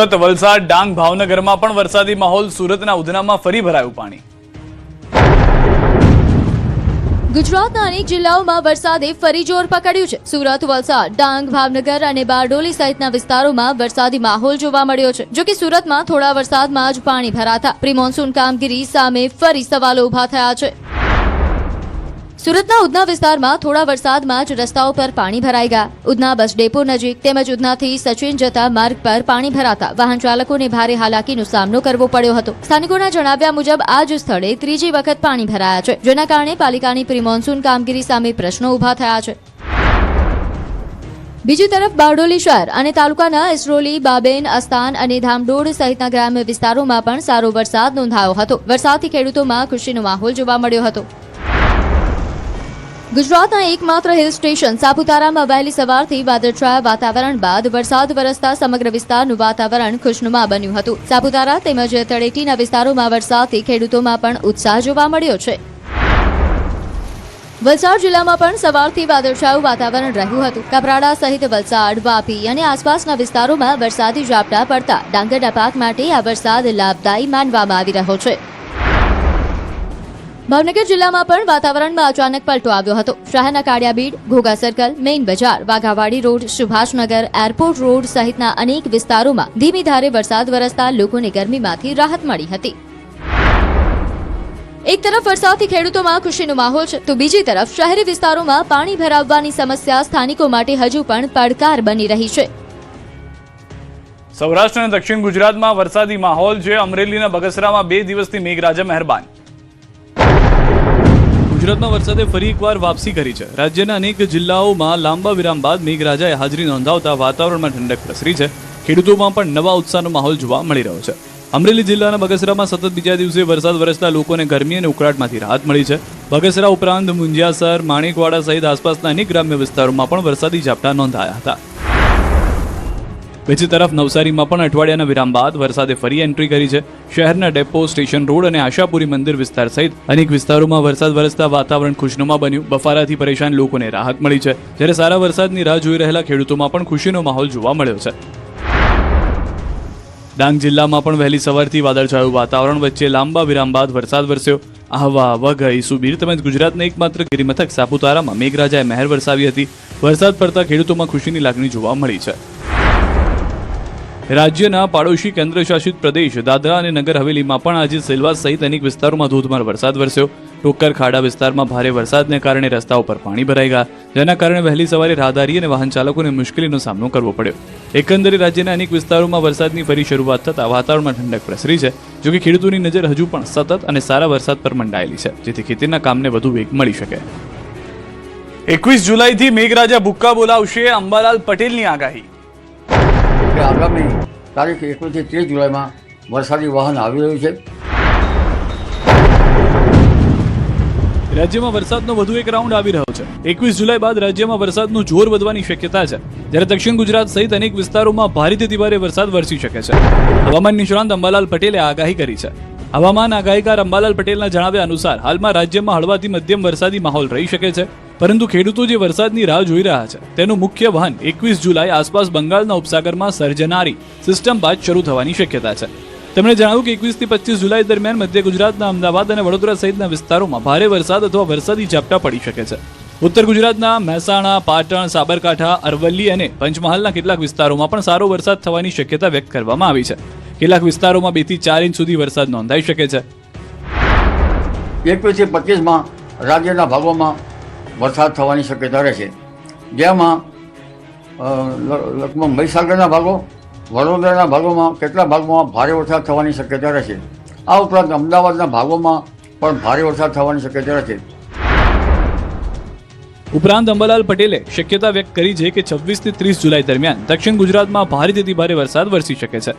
સુરત, વલસાડ, ડાંગ, ભાવનગરમાં પણ વરસાદી માહોલ. સુરતના ઉધનામાં ફરી ભરાયું પાણી. ગુજરાતના અનેક જિલ્લાઓમાં વરસાદે ફરી જોર પકડ્યું છે. સુરત, વલસાડ, ડાંગ, ભાવનગર અને બારડોલી સહિતના વિસ્તારોમાં વરસાદી માહોલ જોવા મળ્યો છે. જો કે સુરતમાં થોડા વરસાદમાં જ પાણી ભરાતા પ્રી મોન્સૂન કામગીરી સામે ફરી સવાલો ઉભા થયા છે. સુરતના ઉધના વિસ્તારમાં થોડા વરસાદમાં જ રસ્તાઓ પર પાણી ભરાઈ ગયા. ઉધના બસ ડેપો નજીક તેમજ ઉધનાથી સચિન જતા માર્ગ પર પાણી ભરાતા વાહન ચાલકોને ભારે હાલાકીનો સામનો કરવો પડ્યો હતો. સ્થાનિકોના જણાવ્યા મુજબ આ જ સ્થળે ત્રીજી વખત પાણી ભરાયા છે, જેના કારણે પાલિકાની પ્રી મોન્સૂન કામગીરી સામે પ્રશ્નો ઉભા થયા છે. બીજી તરફ બારડોલી શહેર અને તાલુકાના ઇસરોલી, બાબેન, અસ્તાન અને ધામડોળ સહિતના ગ્રામ્ય વિસ્તારોમાં પણ સારો વરસાદ નોંધાયો હતો. વરસાદથી ખેડૂતોમાં ખુશીનો માહોલ જોવા મળ્યો હતો. ગુજરાતના એકમાત્ર હિલ સ્ટેશન સાપુતારામાં વહેલી સવારથી વાદળછાયા વાતાવરણ બાદ વરસાદ વરસતા સમગ્ર વિસ્તારનું વાતાવરણ ખુશનુમા બન્યું હતું. સાપુતારા તેમજ તળેટીના વિસ્તારોમાં વરસાદથી ખેડૂતોમાં પણ ઉત્સાહ જોવા મળ્યો છે. વલસાડ જિલ્લામાં પણ સવારથી વાદળછાયું વાતાવરણ રહ્યું હતું. કપરાડા સહિત વલસાડ, વાપી અને આસપાસના વિસ્તારોમાં વરસાદી ઝાપટા પડતા ડાંગરના પાક માટે આ વરસાદ લાભદાયી માનવામાં આવી રહ્યો છે. ભાવનગર જિલ્લામાં પણ વાતાવરણમાં અચાનક પલટો આવ્યો હતો. શહેરના કાળિયાબીડ, ઘોઘા સર્કલ, મેઇન બજાર, Waghawadi road, Subhashnagar, airport road સહિતના અનેક વિસ્તારોમાં ધીમી ધારે વરસાદ વરસતા લોકોને ગરમીમાંથી રાહત મળી હતી. એક તરફ વરસાદથી ખેડૂતોમાં ખુશીનો માહોલ છે, તો બીજી તરફ શહેરી વિસ્તારોમાં પાણી ભરાવવાની સમસ્યા સ્થાનિકો માટે હજુ પણ પડકાર બની રહી છે. સૌરાષ્ટ્ર અને દક્ષિણ ગુજરાતમાં વરસાદી માહોલ છે. અમરેલીના બગસરામાં 2 દિવસથી મેઘરાજા મહેરબાન. ગુજરાતમાં વરસાદે ફરી એકવાર વાપસી કરી છે. રાજ્યના અનેક જિલ્લાઓમાં લાંબા વિરામ બાદ મેઘરાજાએ હાજરી નોંધાવતા વાતાવરણમાં ઠંડક પ્રસરી છે. ખેડૂતોમાં પણ નવા ઉત્સાહનો માહોલ જોવા મળી રહ્યો છે. અમરેલી જિલ્લાના બગસરામાં સતત બીજા દિવસે વરસાદ વરસતા લોકોને ગરમી અને ઉકળાટમાંથી રાહત મળી છે. બગસરા ઉપરાંત મુંજિયાસર, માણેકવાડા સહિત આસપાસના અનેક ગ્રામ્ય વિસ્તારોમાં પણ વરસાદી ઝાપટા નોંધાયા હતા. બીજી તરફ નવસારીમાં પણ અઠવાડિયાના વિરામ બાદ વરસાદે ફરી એન્ટ્રી કરી છે. શહેરના ડેપો, સ્ટેશન રોડ અને આશાપુરી મંદિર વિસ્તાર સહિત અનેક વિસ્તારોમાં વરસાદ વરસતા વાતાવરણ ખુશનુમા બન્યું. બફારાથી પરેશાન લોકોને રાહત મળી છે, જ્યારે સારા વરસાદની રાહ જોઈ રહેલા ખેડૂતોમાં પણ ખુશીનો માહોલ જોવા મળ્યો છે. ડાંગ જિલ્લામાં પણ વહેલી સવારથી વાદળછાયું વાતાવરણ વચ્ચે લાંબા વિરામ બાદ વરસાદ વરસ્યો. આહવા, વઘઈ, સુબીર તેમજ ગુજરાતના એકમાત્ર ગિરિમથક સાપુતારામાં મેઘરાજાએ મહેર વરસાવી હતી. વરસાદ પડતા ખેડૂતોમાં ખુશીની લાગણી જોવા મળી છે. રાજ્યના પાડોશી કેન્દ્રશાસિત પ્રદેશ દાદરા અને નગર હવેલીમાં પણ આજે સેલવાસ સહિત અનેક વિસ્તારોમાં ધોધમાર વરસાદ વરસ્યો. ટોક્કર ખાડા વિસ્તારમાં ભારે વરસાદને કારણે રસ્તાઓ પર પાણી ભરાઈ ગયા, જેના કારણે વહેલી સવારે રાહદારી અને વાહન ચાલકોને મુશ્કેલીનો સામનો કરવો પડ્યો. એકંદરે રાજ્યના અનેક વિસ્તારોમાં વરસાદની ફરી શરૂઆત થતાં વાતાવરણમાં ઠંડક પ્રસરી છે. જોકે ખેડૂતોની નજર હજુ પણ સતત અને સારા વરસાદ પર મંડાયેલી છે, જેથી ખેતીના કામને વધુ વેગ મળી શકે. 21 જુલાઈથી મેઘરાજા ભૂક્કા બોલાવશે, અંબાલાલ પટેલની આગાહી. આગામી તારીખ 21 થી 30 જુલાઈમાં વરસાદી વાહન આવી રહ્યું છે. રાજ્યમાં વરસાદનો વધુ એક રાઉન્ડ આવી રહ્યો છે. 21 જુલાઈ બાદ રાજ્યમાં વરસાદનું જોર વધવાની શક્યતા છે, જ્યારે દક્ષિણ ગુજરાત સહિત અનેક વિસ્તારોમાં ભારેથી અતિભારે વરસાદ વરસી શકે છે. હવામાન નિષ્ણાંત અંબાલાલ પટેલે આગાહી કરી છે. હવામાન આગાહીકાર અંબાલાલ પટેલના જણાવ્યા અનુસાર હાલમાં રાજ્યમાં હળવાથી મધ્યમ વરસાદી માહોલ રહી શકે છે, પરંતુ ખેડૂતો જે વરસાદની રાહ જોઈ રહ્યા છે તેનું મુખ્ય વહન 21 જુલાઈ આસપાસ બંગાળના ઉપસાગરમાં સર્જનારી સિસ્ટમ બાદ શરૂ થવાની શક્યતા છે. તેમણે જણાવ્યું કે 21 થી 25 જુલાઈ દરમિયાન મધ્ય ગુજરાતના અમદાવાદ અને વડોદરા સહિતના વિસ્તારોમાં ભારે વરસાદ અથવા વરસાદી ઝાપટા પડી શકે છે. ઉત્તર ગુજરાતના મહેસાણા, પાટણ, સાબરકાંઠા, અરવલ્લી અને પંચમહાલના કેટલાક વિસ્તારોમાં પણ સારો વરસાદ થવાની શક્યતા વ્યક્ત કરવામાં આવી છે. કેટલાક વિસ્તારોમાં 2 થી 4 ઇંચ સુધી વરસાદ નોંધાઈ શકે છે. 21 થી 25માં રાજ્યના ભાગોમાં વરસાદ થવાની શક્યતા રહેશે, જેમાં લગભગ મહીસાગરના ભાગો, વડોદરાના ભાગોમાં કેટલાક ભાગોમાં ભારે વરસાદ થવાની શક્યતા રહેશે. આ ઉપરાંત અમદાવાદના ભાગોમાં પણ ભારે વરસાદ થવાની શક્યતા રહેશે. ઉપરાંત અંબાલાલ પટેલે શક્યતા વ્યક્ત કરી છે કે 26 થી 30 જુલાઈ દરમિયાન દક્ષિણ ગુજરાતમાં ભારેથી અતિભારે વરસાદ વરસી શકે છે.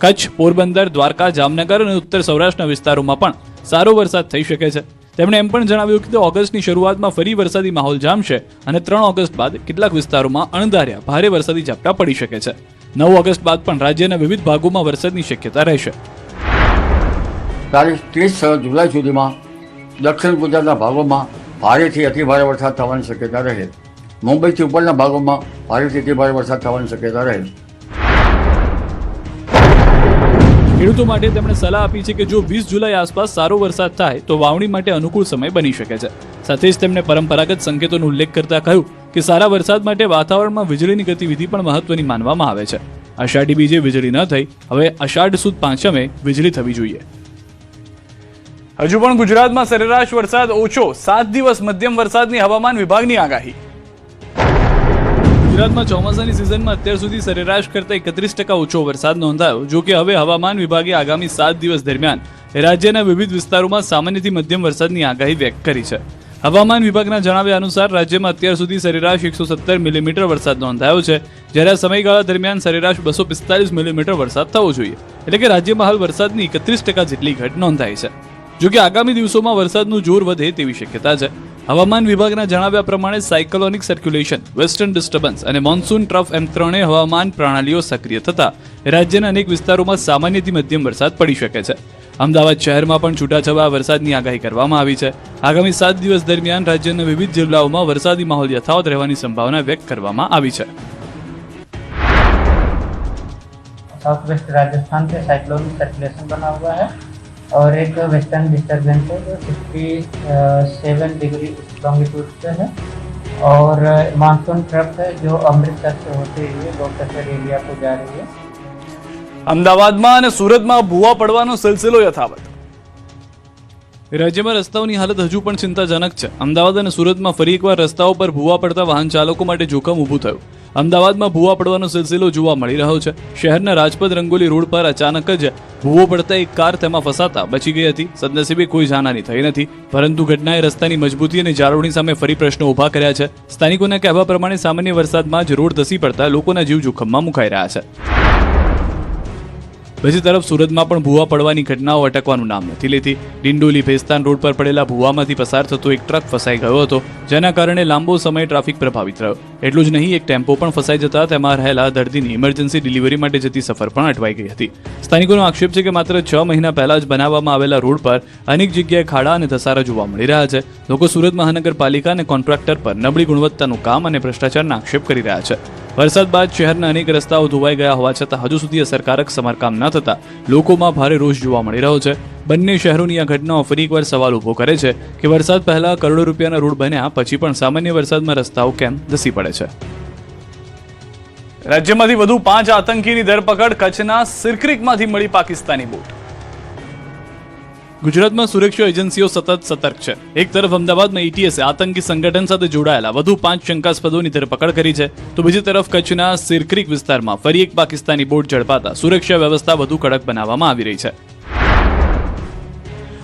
કચ્છ, પોરબંદર, દ્વારકા, જામનગર અને ઉત્તર સૌરાષ્ટ્રના વિસ્તારોમાં પણ સારો વરસાદ થઈ શકે છે. તેમણે એમ પણ જણાવ્યું કે ઓગસ્ટની શરૂઆતમાં ફરી વરસાદી માહોલ જામશે અને 3 ઓગસ્ટ બાદ કેટલાક વિસ્તારોમાં અણધાર્યા ભારે વરસાદી ઝાપટા પડી શકે છે. 9 ઓગસ્ટ બાદ પણ રાજ્યના વિવિધ ભાગોમાં વરસાદની શક્યતા રહેશે. તારીખ 30 જુલાઈ સુધીમાં દક્ષિણ ગુજરાતના ભાગોમાં ભારેથી અતિભારે વરસાદ થવાની શક્યતા રહે. મુંબઈથી ઉપરના ભાગોમાં ભારેથી અતિભારે વરસાદ થવાની શક્યતા રહે. ખેડૂતો માટે તેમણે સલાહ આપી છે કે જો 20 જુલાઈ આસપાસ સારો વરસાદ થાય તો વાવણી માટે અનુકૂળ સમય બની શકે છે. સાથે જ તેમણે પરંપરાગત સંકેતોનો ઉલ્લેખ કરતા કહ્યું કે સારા વરસાદ માટે વાતાવરણમાં વીજળીની ગતિવિધિ પણ મહત્વની માનવામાં આવે છે. અષાઢી બીજે વીજળી ન થઈ, હવે અષાઢ સુદ પાંચમે વીજળી થવી જોઈએ. હજુ પણ ગુજરાતમાં સરેરાશ વરસાદ ઓછો, 7 દિવસ મધ્યમ વરસાદની હવામાન વિભાગની આગાહી. ગુજરાતમાં ચોમાસાની સિઝનમાં અત્યાર સુધી સરેરાશ કરતા 31% ઓછો વરસાદ નોંધાયો. જો કે હવે હવામાન વિભાગે આગામી 7 દિવસ દરમિયાન રાજ્યના વિવિધ વિસ્તારોમાં સામાન્યથી મધ્યમ વરસાદની આગાહી વ્યક્ત કરી છે. હવામાન વિભાગના જણાવ્યા અનુસાર રાજ્યમાં અત્યાર સુધી સરેરાશ 117 મિલીમીટર વરસાદ નોંધાયો છે, જ્યારે આ સમયગાળા દરમિયાન સરેરાશ 245 મિલીમીટર વરસાદ થવો જોઈએ. એટલે કે રાજ્યમાં હાલ વરસાદની 31% જેટલી ઘટ નોંધાઈ છે. જો કે આગામી દિવસોમાં વરસાદનું જોર વધે તેવી શક્યતા છે. હવામાન વિભાગના જણાવ્યા પ્રમાણે સાયક્લોનિક સર્ક્યુલેશન, વેસ્ટર્ન ડિસ્ટર્બન્સ અને મોન્સૂન ટ્રફ એમ ત્રણેય હવામાન પ્રણાલીઓ સક્રિય થતા રાજ્યના અનેક વિસ્તારોમાં સામાન્યથી મધ્યમ વરસાદ પડી શકે છે. અમદાવાદ શહેરમાં પણ છૂટાછવાયા વરસાદની આગાહી કરવામાં આવી છે. આગામી 7 દિવસ દરમિયાન રાજ્યના વિવિધ જિલ્લાઓમાં વરસાદી માહોલ યથાવત રહેવાની સંભાવના વ્યક્ત કરવામાં આવી છે. साउथ वेस्ट राजस्थान से साइक्लोनिक सर्कुलेशन बना हुआ है और एक वेस्टर्न डिस्टर्बेंस है जो 67 डिग्री लॉन्गिट्यूड पे है और मानसून ट्रफ है जो अमृतसर से होते हुए लोकसभा एरिया को जा रही है. અમદાવાદમાં અને સુરતમાં ભૂવા પડવાનો સિલસિલો યથાવત. રાજ્યમાં રસ્તાઓની હાલત હજુ પણ ચિંતાજનક છે. અમદાવાદ અને સુરતમાં ફરી એકવાર રસ્તાઓ પર ભૂવા પડતા વાહન ચાલકો માટે જોખમ ઊભું થયું. અમદાવાદમાં ભૂવા પડવાનો સિલસિલો જોવા મળી રહ્યો છે. શહેરના રાજપથ રંગોલી રોડ પર અચાનક જ ભૂવો પડતા એક કાર તેમાં ફસાતા બચી ગઈ હતી. સદનસીબે કોઈ જાનહાની થઈ નથી, પરંતુ ઘટનાએ રસ્તાની મજબૂતી અને જાળવણી સામે ફરી પ્રશ્નો ઊભા કર્યા છે. સ્થાનિકોના કહેવા પ્રમાણે સામાન્ય વરસાદમાં જ રોડ ધસી પડતા લોકોના જીવ જોખમમાં મુકાઈ રહ્યા છે. બીજી તરફ સુરતમાં પણ ભૂવા પડવાની ઘટનાઓ અટકવાનું નામ નથી લેતી. ડિંડોલી ભેસ્તાન રોડ પર પડેલા ભૂવામાંથી પસાર થતો એક ટ્રક ફસાઈ ગયો હતો, જેના કારણે લાંબો સમય ટ્રાફિક પ્રભાવિત રહ્યો. એટલું જ નહીં, એક ટેમ્પો પણ ફસાઈ જતા તેમાં રહેલા દર્દીની ઇમરજન્સી ડિલિવરી માટે જતી સફર પણ અટવાઈ ગઈ હતી. સ્થાનિકોનો આક્ષેપ છે કે માત્ર 6 મહિના પહેલા જ બનાવવામાં આવેલા રોડ પર અનેક જગ્યાએ ખાડા અને ધસારા જોવા મળી રહ્યા છે. લોકો સુરત મહાનગરપાલિકા અને કોન્ટ્રાક્ટર પર નબળી ગુણવત્તાનું કામ અને ભ્રષ્ટાચારના આક્ષેપ કરી રહ્યા છે. વરસાદ બાદ શહેરના અનેક રસ્તાઓ ધોવાઈ ગયા હોવા છતાં હજુ સુધી અસરકારક સમારકામ ન થતા લોકોમાં ભારે રોષ જોવા મળી રહ્યો છે. બંને શહેરોની આ ઘટનાઓ ફરી એકવાર સવાલ ઊભો કરે છે કે વરસાદ પહેલા કરોડો રૂપિયાના રોડ બન્યા પછી પણ સામાન્ય વરસાદમાં રસ્તાઓ કેમ ધસી પડે છે. રાજ્યમાંથી વધુ 5 આતંકીની ધરપકડ. કચ્છના સિરક્રીકમાંથી મળી પાકિસ્તાની બોટ. ગુજરાતમાં સુરક્ષા એજન્સીઓ સતત સતર્ક છે. એક તરફ અમદાવાદમાં એટીએસે આતંકી સંગઠન સાથે જોડાયેલા વધુ 5 શંકાસ્પદોની ધરપકડ કરી છે, તો બીજી તરફ કચ્છના સિરક્રીક વિસ્તારમાં ફરી એક પાકિસ્તાની બોટ ઝડપાતા સુરક્ષા વ્યવસ્થા વધુ કડક બનાવવામાં આવી રહી છે.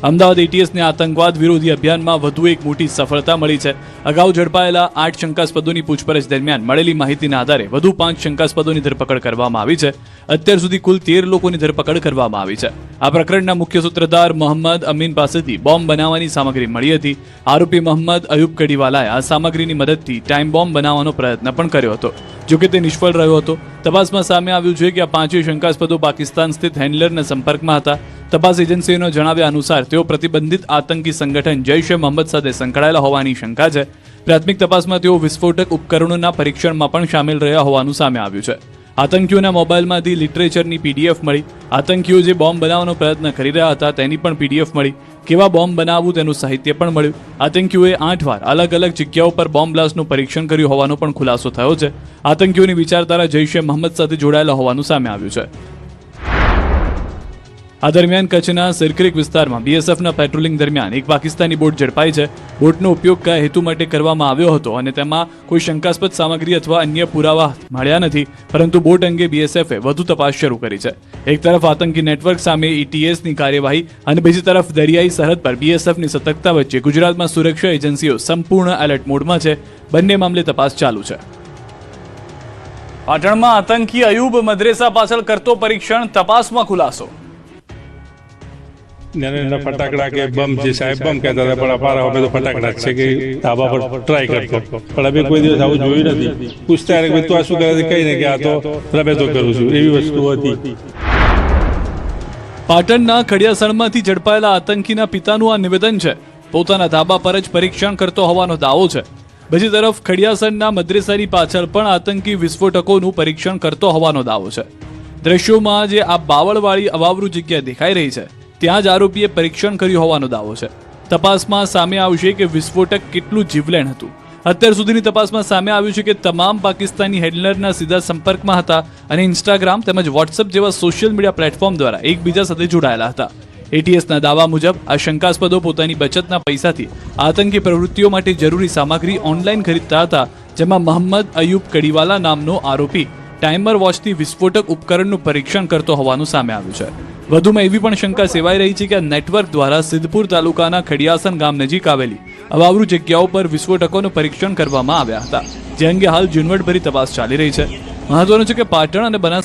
અમદાવાદ એટીએસને આતંકવાદ વિરોધી અભિયાનમાં વધુ એક મોટી સફળતા મળી છે. અગાઉ ઝડપાયેલા 8 શંકાસ્પદોની પૂછપરછ દરમિયાન મળેલી માહિતીના આધારે વધુ 5 શંકાસ્પદોની ધરપકડ કરવામાં આવી છે. અત્યાર સુધી કુલ 13 લોકોની ધરપકડ કરવામાં આવી છે. આ પ્રકરણના મુખ્ય સૂત્રધાર મોહમ્મદ અમીન પાસેથી બોમ્બ બનાવવાની સામગ્રી મળી હતી. આરોપી મોહમ્મદ અયુબ કડીવાલાએ આ સામગ્રીની મદદથી ટાઈમ બોમ્બ બનાવવાનો પ્રયત્ન પણ કર્યો હતો, જોકે તે નિષ્ફળ રહ્યો હતો. તપાસમાં સામે આવ્યું છે કે આ 5 શંકાસ્પદો પાકિસ્તાન સ્થિત હેન્ડલરના સંપર્કમાં હતા. તપાસ એજન્સીઓના જણાવ્યા અનુસાર તેઓ પ્રતિબંધિત આતંકી સંગઠન જૈશ એ મોહમ્મદ સાથે સંકળાયેલા હોવાની શંકા છે. પ્રાથમિક તપાસમાં તેઓ વિસ્ફોટક ઉપકરણોના પરીક્ષણમાં પણ સામેલ રહ્યા હોવાનું સામે આવ્યું છે. આતંકીઓના મોબાઈલમાંથી લિટરેચરની પીડીએફ મળી. આતંકીઓ જે બોમ્બ બનાવવાનો પ્રયત્ન કરી રહ્યા હતા તેની પણ પીડીએફ મળી. કેવા બોમ્બ બનાવવું તેનું સાહિત્ય પણ મળ્યું. આતંકીઓએ 8 વાર અલગ અલગ જગ્યાઓ પર બોમ્બ બ્લાસ્ટનું પરીક્ષણ કર્યું હોવાનો પણ ખુલાસો થયો છે. આતંકીઓની વિચારધારા જૈશ એ મોહમ્મદ સાથે જોડાયેલા હોવાનું સામે આવ્યું છે. આ દરમિયાન કચ્છના સિરક્રીક વિસ્તારમાં બીએસએફના પેટ્રોલિંગ દરમિયાન એક પાકિસ્તાની બોટ ઝડપાઈ છે. બોટનો ઉપયોગ કયા હેતુ માટે કરવામાં આવ્યો હતો અને તેમાં કોઈ શંકાસ્પદ સામગ્રી અથવા અન્ય પુરાવા મળ્યા નથી, પરંતુ બોટ અંગે બીએસએફે વધુ તપાસ શરૂ કરી છે. એક તરફ આતંકી નેટવર્ક સામે એટીએસની કાર્યવાહી અને બીજી તરફ દરિયાઈ સરહદ પર બીએસએફની સતર્કતા વચ્ચે ગુજરાતમાં સુરક્ષા એજન્સીઓ સંપૂર્ણ એલર્ટ મોડમાં છે. બંને મામલે તપાસ ચાલુ છે. પાટણમાં આતંકી અયુબ મદ્રેસા પાછળ કરતો પરીક્ષણ, તપાસમાં ખુલાસો. નાના ફટાકડા કે બમ જે સાહેબ બમ કહેતા હતા, પણ અમારા અમે તો ફટાકડા છે કે ધાબા પર ટ્રાય કરતો, પણ અમે કોઈ દિવસ આવું જોયું નથી. પૂછતા કે તું આ શું કરે છે, કઈ ને કે આ તો રમે તો કરું છું, એવી વસ્તુ હતી. પાટણના ખડિયાસણમાંથી ઝડપાયેલા આતંકીના પિતાનું આ નિવેદન છે. પોતાના ધાબા પર જ પરીક્ષણ કરતો હોવાનો દાવો છે. બીજી તરફ ખડિયાસણના મદ્રેસાની પાછળ પણ આતંકી વિસ્ફોટકોનું પરીક્ષણ કરતો હોવાનો દાવો છે. દ્રશ્યોમાં જે આ બાવળવાળી અવાવરૂ જગ્યા દેખાઈ રહી છે ત્યાં જ આરોપીએ પરીક્ષણ કર્યું હોવાનો દાવો છે. તપાસમાં સામે આવશે કે વિસ્ફોટક કેટલું જીવલેણ હતું. અત્યાર સુધીની તપાસમાં સામે આવ્યું છે કે તમામ પાકિસ્તાની હેન્ડલરના સીધા સંપર્કમાં હતા અને ઇન્સ્ટાગ્રામ તેમજ વોટ્સએપ જેવા સોશિયલ મીડિયા પ્લેટફોર્મ દ્વારા એકબીજા સાથે જોડાયેલા હતા. એટીએસના દાવા મુજબ આ શંકાસ્પદો પોતાની બચતના પૈસાથી આતંકી પ્રવૃત્તિઓ માટે જરૂરી સામગ્રી ઓનલાઈન ખરીદતા હતા, જેમાં મોહમ્મદ અયુબ કડીવાલા નામનો આરોપી ટાઈમર વોચથી વિસ્ફોટક ઉપકરણનું પરીક્ષણ કરતો હોવાનું સામે આવ્યું છે. વધુમાં એવી પણ શંકા સેવાઈ રહી છે કે આ નેટવર્ક દ્વારા સિદ્ધપુર તાલુકાના ખડિયાસન ગામ નજીક આવેલી અવાવરૂ જગ્યાઓ પર વિસ્ફોટકોનું પરીક્ષણ કરવામાં આવ્યા હતા, જે અંગે હાલ ઝીણવટભરી તપાસ ચાલી રહી છે. મહત્વનું છે કે પાટણ અને બનાસકાંઠા